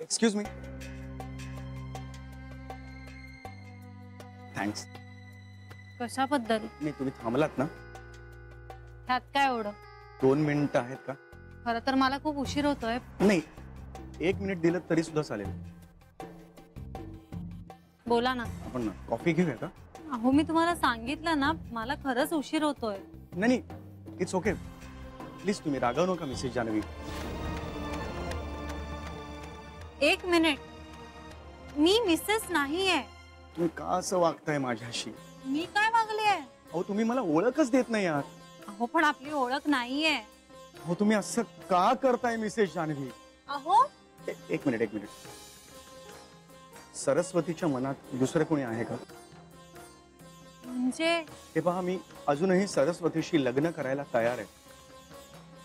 Excuse me. Thanks. कशाबद्दल? नाही तुम्ही थांबलात ना. ह्यात काय एवढं? 2 मिनिटं आहेत का? खरं तर मला खूप उशीर होतोय. नाही 1 मिनिट दिलं तरी सुद्धा चालेल. बोला ना. आपण कॉफी घेऊया का? अहो मी तुम्हाला सांगितलं ना, मला खरंच उशीर होतोय. नाही इट्स ओके. प्लीज तुम्ही रागवू नका मिसेस जानवी. 1 मिनिट. मी मिसेस नाहीये. तुम्ही का असं वागताय माझ्याशी? मी काय वागले आहे? अहो तुम्ही मला ओळखच देत नाही यार. अहो पण आपली ओळख नाहीये. हो तुम्ही असं का करताय मिसेस जानवी? अहो एक मिनिट. सरस्वतीच्या मनात दुसरं कोणी आहे का? म्हणजे हे पहा मी अजूनही सरस्वतीशी लग्न करायला तयार आहे.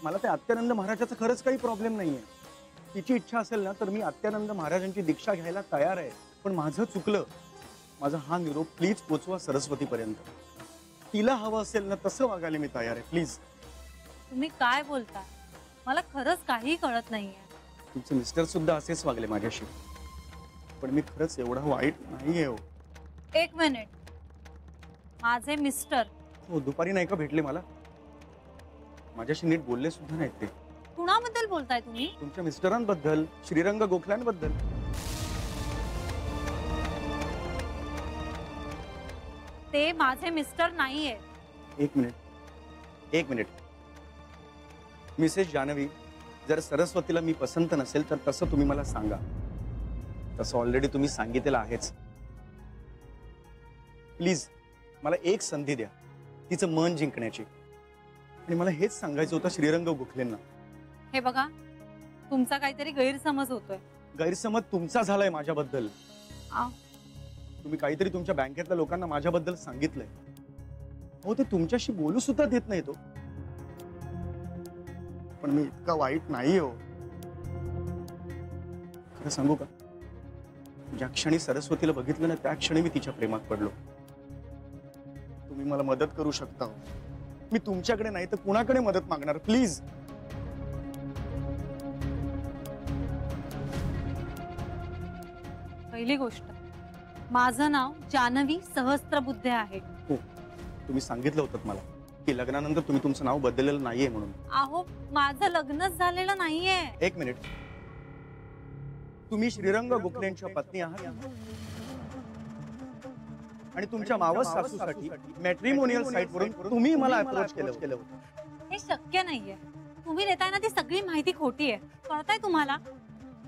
मला ते आत्यानंद महाराजाचा खरंच काही प्रॉब्लेम नाहीये. तिची इच्छा असेल ना तर मी आत्यानंद महाराजांची दीक्षा घ्यायला तयार आहे. पण माझं चुकलं. माझा हा निरोप प्लीज पोचवा सरस्वतीपर्यंत. तिला हवं असेल ना तसं वागायला मी तयार आहे. प्लीज. तुम्ही काय बोलताय? मला खरंच काही कळत नाहीये. तुमचे मिस्टर सुद्धा असेच वागले माझ्याशी. पण मी खरंच एवढा वाईट नाहीये हो. 1 मिनिट. माझे मिस्टर हो दुपारी नाही का भेटले मला. माझ्याशी नीट बोलले सुद्धा नाहीत ते. कुणाबद्दल बोलताय तुम्ही? तुमच्या मिस्टरांबद्दल, श्रीरंग गोखल्यांबद्दल. ते माझे मिस्टर नाहीये. एक मिनिट. मिसेस जानवी, जर सरस्वतीला मी पसंत नसेल तर तसं तुम्ही मला सांगा. तसं ऑलरेडी तुम्ही सांगितलेलं आहेच. प्लीज मला एक संधी द्या तिचं मन जिंकण्याची. आणि मला हेच सांगायचं होतं श्रीरंग गोखलेंना. हे बघा, तुमचा काहीतरी गैरसमज होतोय. गैरसमज तुमचा झालाय माझ्याबद्दल. आ? तुम्ही काहीतरी तुमच्या बँकेतल्या लोकांना माझ्याबद्दल सांगितलंय. हो ते तुमच्याशी बोलू सुद्धा देत नाही तो. पण मी इतका वाईट नाही हो. खरं सांगू का, ज्या क्षणी सरस्वतीला बघितलं ना त्या क्षणी मी तिच्या प्रेमात पडलो. तुम्ही मला मदत करू शकता. मी तुमच्याकडे नाही तर कुणाकडे मदत मागणार. प्लीज. पहिली गोष्ट, माझं नाव जानवी सहस्त्रबुद्धे आहे. हो तुम्ही सांगितलं होतं मला की लग्नानंतर तुम्ही तुमचं नाव बदललेलं नाहीये म्हणून. अहो माझं लग्नच झालेलं नाहीये. 1 मिनिट. तुम्ही श्रीरंग गोखलेंच्या पत्नी आहात आणि तुमच्या मावस सासूसाठी मॅट्रिमोनियल साइट वरून तुम्ही मला अप्रोच केलं होतं. हे शक्य नाहीये. तुम्ही देताय ना ती सगळी माहिती खोटी आहे. कळतंय तुम्हाला?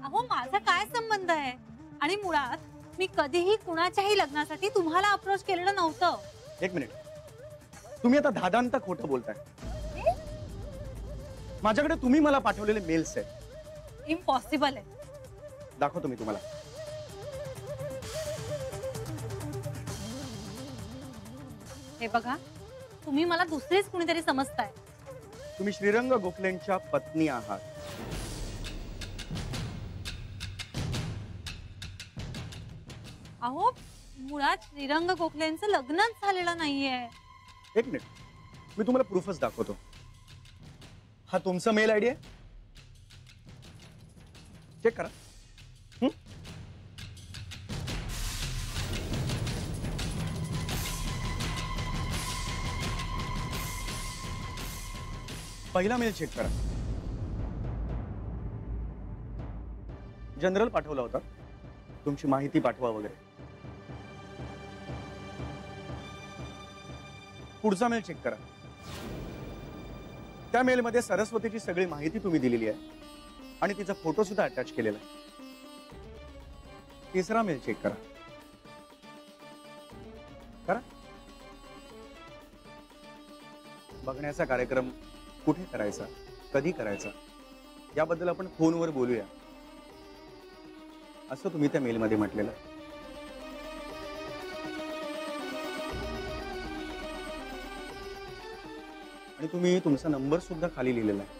अहो माझा काय संबंध आहे? आणि मुळात मी कधीही कुणाच्याही लग्नासाठी तुम्हाला अप्रोच केलेलं नव्हतं. 1 मिनिट. तुम्ही आता धादांत खोटं बोलताय. माझ्याकडे तुम्ही मला पाठवलेले मेल्स आहेत. इम्पॉसिबल आहे. दाखवतो मी तुम्हाला. हे बघा, तुम्ही मला दुसरीच कुणीतरी समजताय. तुम्ही श्रीरंग गोखलेंच्या पत्नी आहात. अहो मुळात श्रीरंग गोखलेंचं लग्नच झालेलं नाहीये. 1 मिनिट. मी तुम्हाला प्रूफच दाखवतो. हा तुमचा मेल आयडी आहे. चेक करा. पहिला मेल चेक करा. जनरल पाठवला होता. तुमची माहिती पाठवा वगैरे. पुढचा मेल चेक करा. त्या मेलमध्ये सरस्वतीची सगळी माहिती तुम्ही दिलेली आहे आणि तिचा फोटो सुद्धा अटॅच केलेला आहे. तिसरा मेल चेक करा. बघण्याचा कार्यक्रम कुठे करायचा, कधी करायचा याबद्दल आपण फोनवर बोलूया असं तुम्ही त्या मेलमध्ये म्हटलेलं. आणि तुम्ही तुमचा नंबर सुद्धा खाली लिहिलेला आहे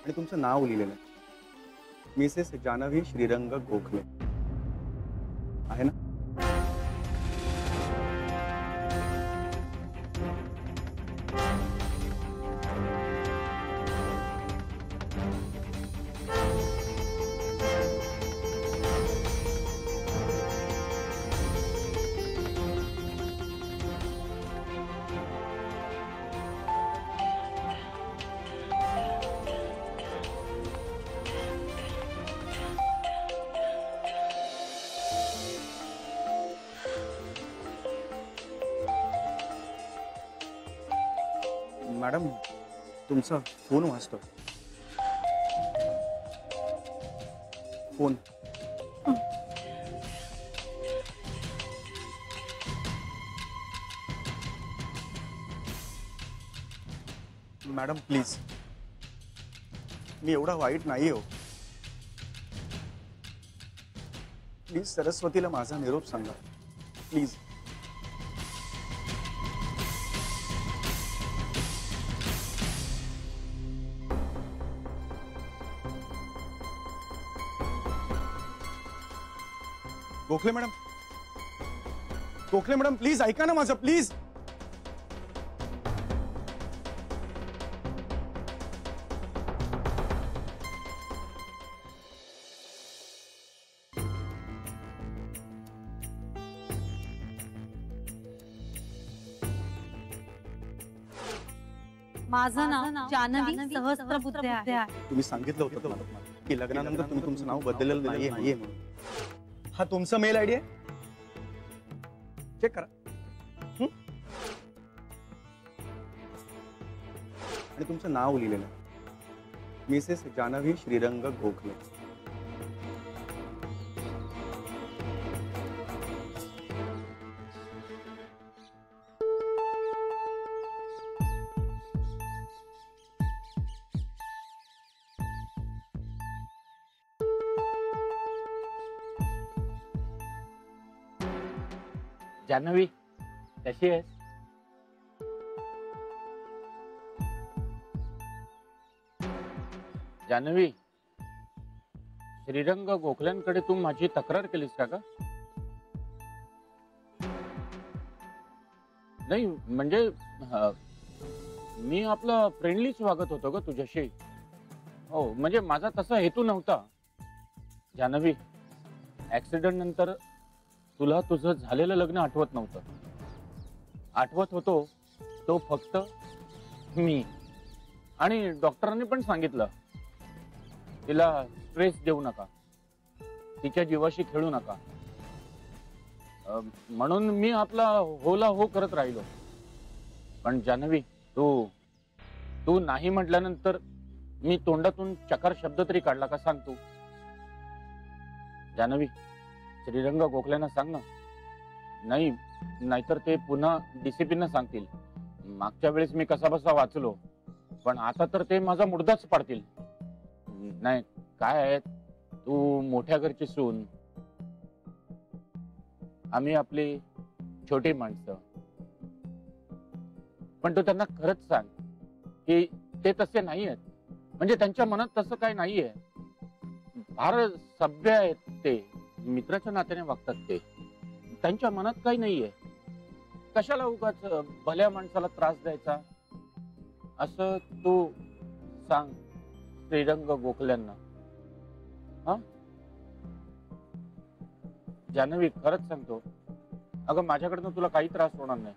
आणि तुमचं नाव लिहिलेलं आहे. मिसेस जानवी श्रीरंग गोखले आहे ना? मॅडम तुमचा फोन वाजतो. फोन. मॅडम प्लीज, मी एवढा वाईट नाही हो. प्लीज सरस्वतीला माझा निरोप सांगा please. Gokhale madam, Gokhale madam please ऐका ना माझं प्लीज. माझं नाव जानवी सहस्त्रबुद्धे आहे. तुम्ही सांगितलं होतं मला की लग्नानंतर तुम्ही तुमचं नाव बदललेलं नाहीये म्हणून. हा तुमचा मेल आयडी आहे, चेक करा. आणि तुमचं नाव लिहिलेलं आहे, मिसेस जानवी श्रीरंग गोखले. जानवी कशी आहेस? जानवी, श्रीरंग गोखल्यांकडे तू माझी तक्रार केलीस का ग? नाही म्हणजे मी आपलं फ्रेंडलीच वागत होतो ग तुझ्याशी. हो म्हणजे माझा तसा हेतू नव्हता. जानवी, ऍक्सिडेंट नंतर तुला तुझं झालेलं लग्न आठवत नव्हतं. आठवत होतो तो फक्त मी. आणि डॉक्टरांनी पण सांगितलं तिला स्ट्रेस देऊ नका, तिच्या जीवाशी खेळू नका. म्हणून मी आपला होला हो करत राहिलो. पण जानवी, तू नाही म्हटल्यानंतर मी तोंडातून चकार शब्द तरी काढला का सांग तू? जानवी, श्रीरंग गोखल्यांना सांग ना. नाही नाहीतर ते पुन्हा डिसिप्लिन सांगतील. मागच्या वेळेस मी कसा बसा वाचलो, पण आता तर ते माझा मुर्दाच पाडतील. नाही काय आहे, तू मोठ्या घरची सून, आम्ही आपली छोटी माणसं. पण तू त्यांना खरंच सांग की ते तसे नाही आहेत. म्हणजे त्यांच्या मनात तसं काही नाहीये. फार सभ्य आहेत ते, मित्राच्या नात्याने वागतात ते. त्यांच्या मनात काही नाहीये. कशाला उगाच भल्या माणसाला त्रास द्यायचा असं तू सांग श्रीरंग गोखल्यांना. हा जानवी, खरंच सांगतो, अगं माझ्याकडनं तुला काही त्रास होणार नाही.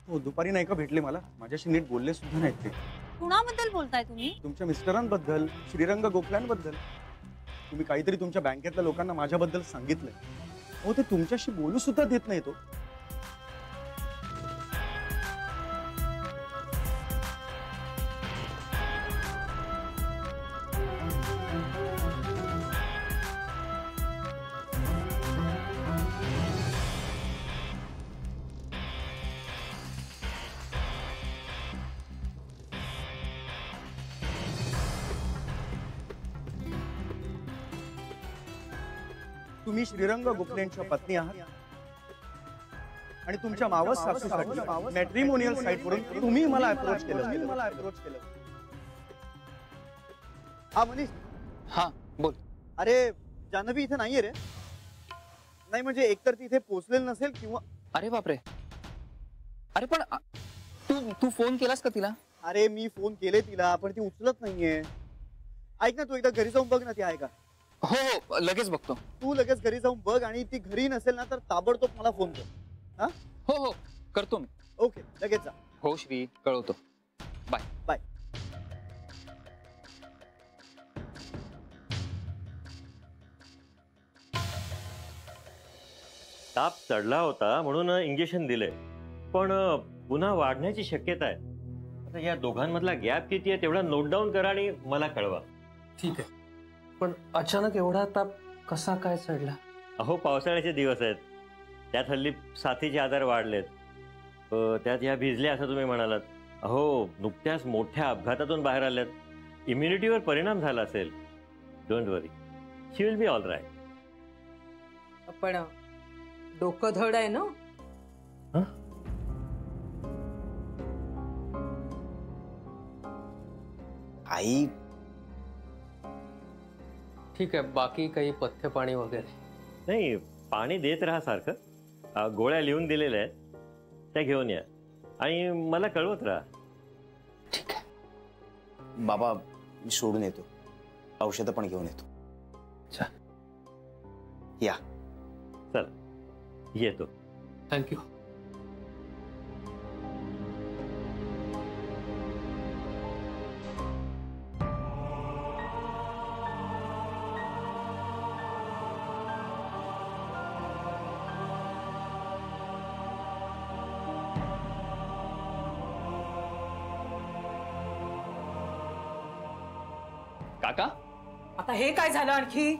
हो दुपारी नाही का भेटले मला, माझ्याशी नीट बोलले सुद्धा नाहीत ते. कुणाबद्दल बोलताय तुम्ही? तुमच्या मिस्टरांबद्दल, श्रीरंग गोखल्यांबद्दल. तुम्ही काहीतरी तुमच्या बँकेतल्या लोकांना माझ्याबद्दल सांगितलंय. हो, ते तुमच्याशी बोलू सुद्धा देत नाही तो. तुम्ही श्रीरंग गोखलेंच्या पत्नी आहात आणि तुमच्या मावस सासूसाठी मॅट्रिमोनियल साइटवरून तुम्ही मला अप्रोच केलं. हा मनीष. हा बोल. अरे जान्हवी इथे नाहीये रे. नाही म्हणजे एकतर ती इथे पोहोचलेली नसेल किंवा. अरे बापरे. अरे पण तू फोन केलास का तिला? अरे मी फोन केले तिला पण ती उचलत नाहीये. ऐक ना, तू एकदा घरी जाऊन बघ ना ती आहे का. हो हो लगेच बघतो. तू लगेच घरी जाऊन बघ आणि ती घरी नसेल ना तर ताबडतोब मला फोन कर. हा हो हो करतो मी. ओके लगेच जा. हो श्री कळवतो. Bye bye. ताप चढला होता म्हणून इंजेक्शन दिलंय, पण पुन्हा वाढण्याची शक्यता आहे. आता या दोघांमधला गॅप किती आहे तेवढा नोट डाऊन करा आणि मला कळवा. ठीक आहे. पण अचानक एवढा ताप कसा काय चढला? अहो पावसाळ्याचे दिवस आहेत, त्यात हल्ली साथीचे आजार वाढलेत. त्यात ह्या भिजल्या असं तुम्ही म्हणालात. अहो नुकत्याच मोठ्या अपघातातून बाहेर आल्यात. इम्युनिटीवर परिणाम झाला असेल. Don't worry, she will be all right. पण डोकं धड आहे ना. आई ठीक आहे. बाकी काही पथ्य पाणी वगैरे? नाही, पाणी देत राहा सारखं. गोळ्या लिहून दिलेल्या आहेत त्या घेऊन या आणि मला कळवत राहा. ठीक आहे बाबा, मी सोडून येतो. औषधं पण घेऊन येतो. या. चल येतो. थँक्यू. काका आता हे काय झालं आणखी?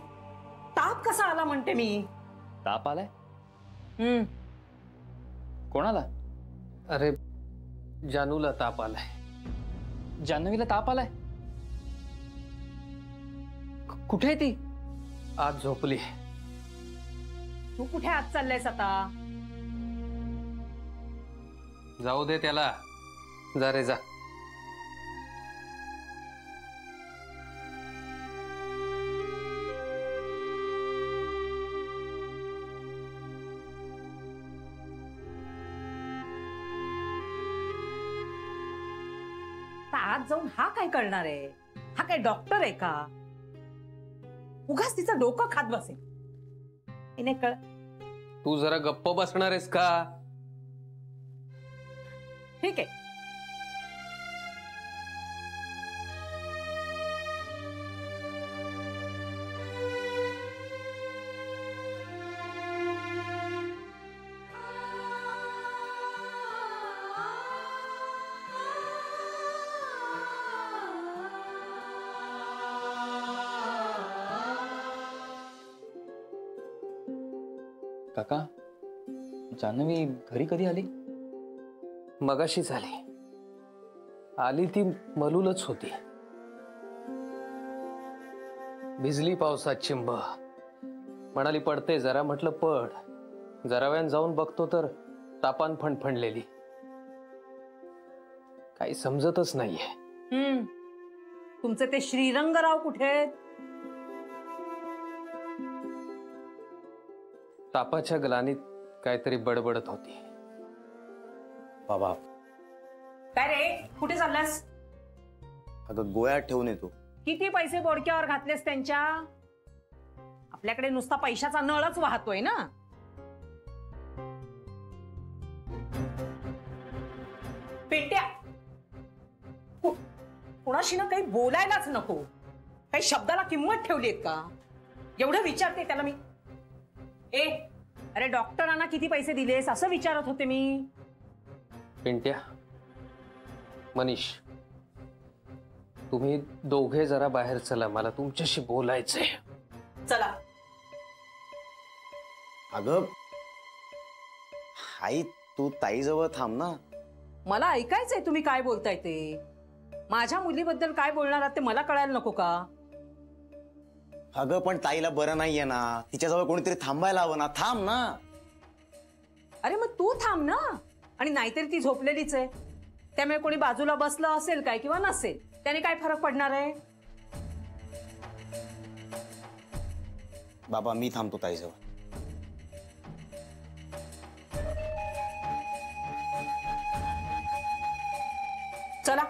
ताप कसा आला म्हणते मी. ताप आलाय? कोणाला? अरे जानूला ताप आलाय. जान्हवीला ताप आलाय? कुठे आहे ती? आज झोपली. तू कुठे आज चाललायस आता? जाऊ दे त्याला. जा रे जा. आज जाऊन हा काय करणार आहे? हा काय डॉक्टर आहे का? उगाच तिचं डोकं खात बसेल. हिने कळ. तू जरा गप्प बसणार आहेस का? ठीक आहे. काका जान्हवी घरी कधी आली? मगाशी झाली. आली ती मलूलच होती. भिजली पावसात चिंब. म्हणाली पडते जरा. म्हटलं पड. जरा वेळानं जाऊन बघतो तर तापान फणफणलेली. काही समजतच नाहीये. तुमचे ते श्रीरंगराव कुठे आहेत? तापाच्या ग्लानीत काहीतरी बडबडत होती. बाबा. काय रे, कुठे चाललास? अगं गोळ्यात ठेवून येतो. किती पैसे बोडक्यावर घातलेस त्यांच्या? आपल्याकडे नुसता पैशाचा नळच वाहतोय ना. पिंट्या कोणाशी ना काही बोलायलाच नको, काही शब्दाला किंमत ठेवलीत का एवढं विचारते त्याला मी. अरे डॉक्टरांना किती पैसे दिलेस असं विचारत होते मी. पिंट्या, मनीष, तुम्ही दोघे जरा बाहेर चला, मला तुमच्याशी बोलायचंय. चला. अगं आई, तू ताईजवळ थांब ना. मला ऐकायचंय तुम्ही काय बोलताय ते. माझ्या मुलीबद्दल काय बोलणार आहात ते मला कळायला नको का? अगं पण ताईला बरं नाहीये ना, तिच्याजवळ कोणीतरी थांबायला हवं ना. थांब ना. अरे मग तू थांब ना. आणि नाहीतरी ती झोपलेलीच आहे, त्यामुळे कोणी बाजूला बसलं असेल काय किंवा नसेल, त्याने काय फरक पडणार आहे? बाबा मी थांबतो ताईजवळ. चला.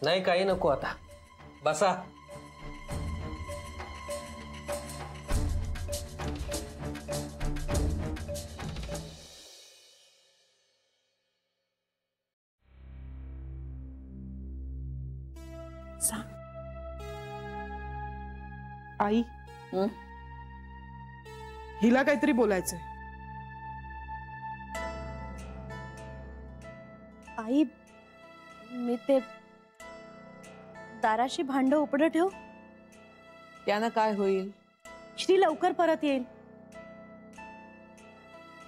नाही, काही नको, आता बसा. आई, हिला काहीतरी बोलायचंय. आई, मी ते दाराशी भांड उपडं ठेव. त्यानं काय होईल? श्री लवकर परत येईल.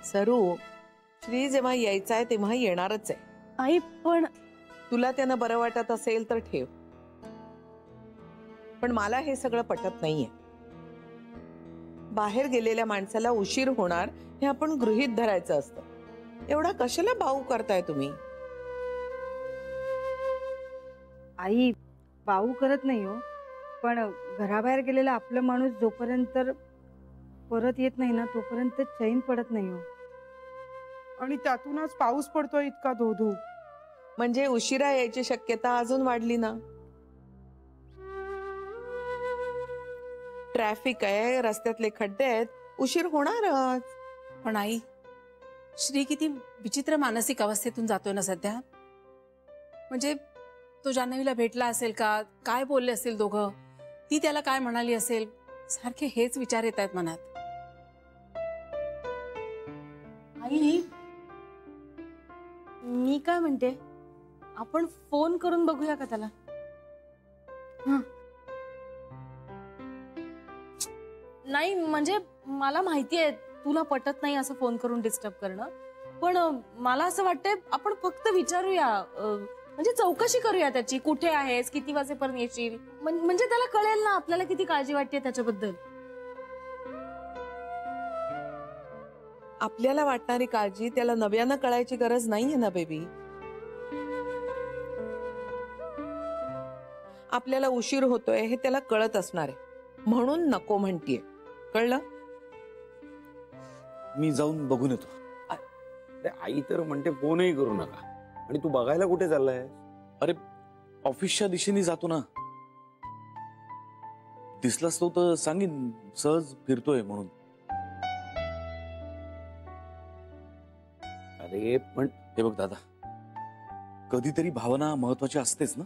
सरू, श्री जेव्हा यायचा आहे तेव्हा येणारच आहे. आई पण तुला त्यानं बरं वाटत असेल तर ठेव, पण मला हे सगळं पटत नाहीये. बाहेर गेलेल्या माणसाला उशीर होणार हे आपण गृहीत धरायचं असतं. एवढा कशाला भाऊ करताय तुम्ही? आई, भाऊ करत नाही हो, पण घराबाहेर गेलेला आपला माणूस जोपर्यंत परत येत नाही ना तोपर्यंत चैन पडत नाही हो. आणि त्यातूनच पाऊस पडतोय इतका धोधो, म्हणजे उशिरा यायची शक्यता अजून वाढली ना. ट्रॅफिक आहे, रस्त्यातले खड्डे आहेत, उशीर होणारच. पण आई, श्री किती विचित्र मानसिक अवस्थेतून जातोय ना सध्या. म्हणजे तो जान्हवीला भेटला असेल का, काय बोलले असतील दोघं, ती त्याला काय म्हणाली असेल, सारखे हेच विचार येत आहेत मनात. आई, मी काय म्हणते, आपण फोन करून बघूया का त्याला? नाही म्हणजे मला माहिती आहे तुला पटत नाही असं फोन करून डिस्टर्ब करणं, पण मला असं वाटतंय आपण फक्त विचारूया, म्हणजे चौकशी करूया त्याची, कुठे आहेस, किती वाजेपर्यंत येशील, म्हणजे त्याला कळेल ना आपल्याला किती काळजी वाटते त्याच्याबद्दल. आपल्याला वाटणारी काळजी त्याला नव्यानं कळायची गरज नाहीये ना बेबी. आपल्याला उशीर होतोय हे त्याला कळत असणार आहे, म्हणून नको म्हणतीये. कळलं? मी जाऊन बघून येतो. अरे आई तर म्हणते फोनही करू नका. आणि तू बघायला कुठे चाललाय? अरे ऑफिसच्या दिशेने जातो ना. दिसलास तो तर सांगीन सहज फिरतोय म्हणून. अरे पण हे बघ दादा, कधीतरी भावना महत्वाची असतेच ना,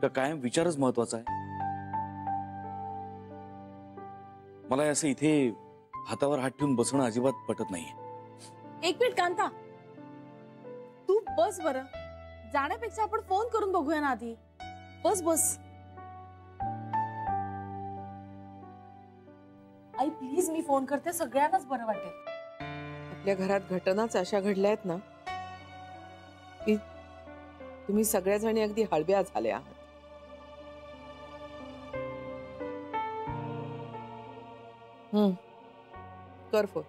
का कायम विचारच महत्वाचा आहे? मला असं इथे हातावर हात ठेवून बसणं अजिबात पटत नाहीये. एक मिनिट कांता, तू बस बरं. जाण्यापेक्षा आपण फोन करून बघूया ना आधी. बस बस. आई प्लीज, मी फोन करते, सगळ्यांनाच बरं वाटेल. आपल्या घरात घटनाच अशा घडल्या आहेत ना की तुम्ही सगळ्याजणी अगदी हळव्या झाल्या आहात. कर फोन.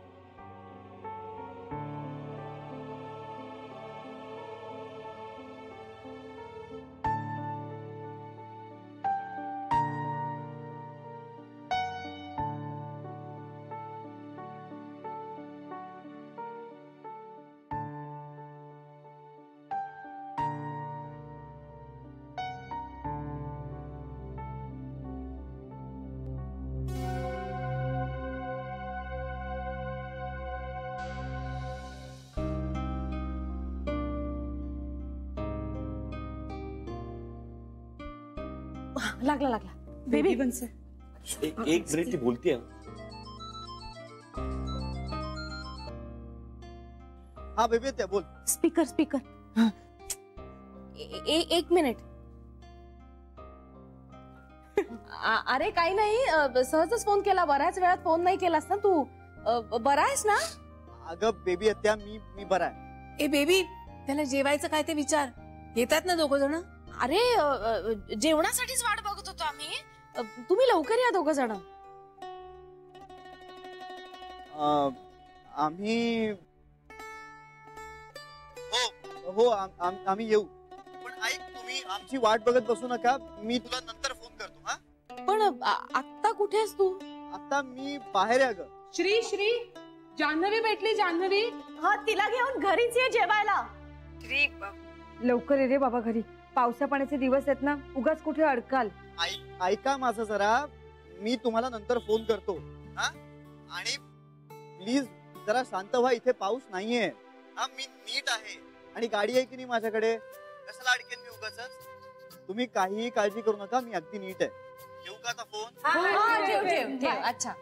लागला लागला बेबी बनसे एक मिनिट ती बोलतीये. हा बेबी त्या बोल. स्पीकर स्पीकर एक मिनिट. अरे काही नाही सहजच फोन केला. बऱ्याच वेळात फोन नाही केलास ना तू. बरा आहेस ना? अगं बेबी त्या मी बरा आहे. ए बेबी त्याला जेवायचं काय ते विचार. येतात ना दोघ जण. अरे जेवणासाठीच वाट बघत होतो आम्ही. तुम्ही लवकर या दोघ जण. आम्ही हो आम्ही येऊ. पण ऐक तुम्ही आमची वाट बघत बसू नका. मी तुला नंतर फोन करतो. हा पण आत्ता कुठेस तू? आता मी बाहेर आहे. अगं श्री जान्हवी भेटली. जान्हवी हा तिला घेऊन घरीच ये जेवायला. लवकर ये रे बाबा घरी. पावसा पाण्याचे दिवस आहेत ना, उगाच कुठे अडकाल. ऐका माझं जरा. मी तुम्हाला नंतर फोन करतो. हा आणि प्लीज जरा शांत व्हा. इथे पाऊस नाहीये. हा मी नीट आहे आणि गाडी आहे की नाही माझ्याकडे. कशाला अडकेन मी उगाच. तुम्ही काहीही काळजी करू नका. मी अगदी नीट आहे. येऊ का आता फोन? ठेव. अच्छा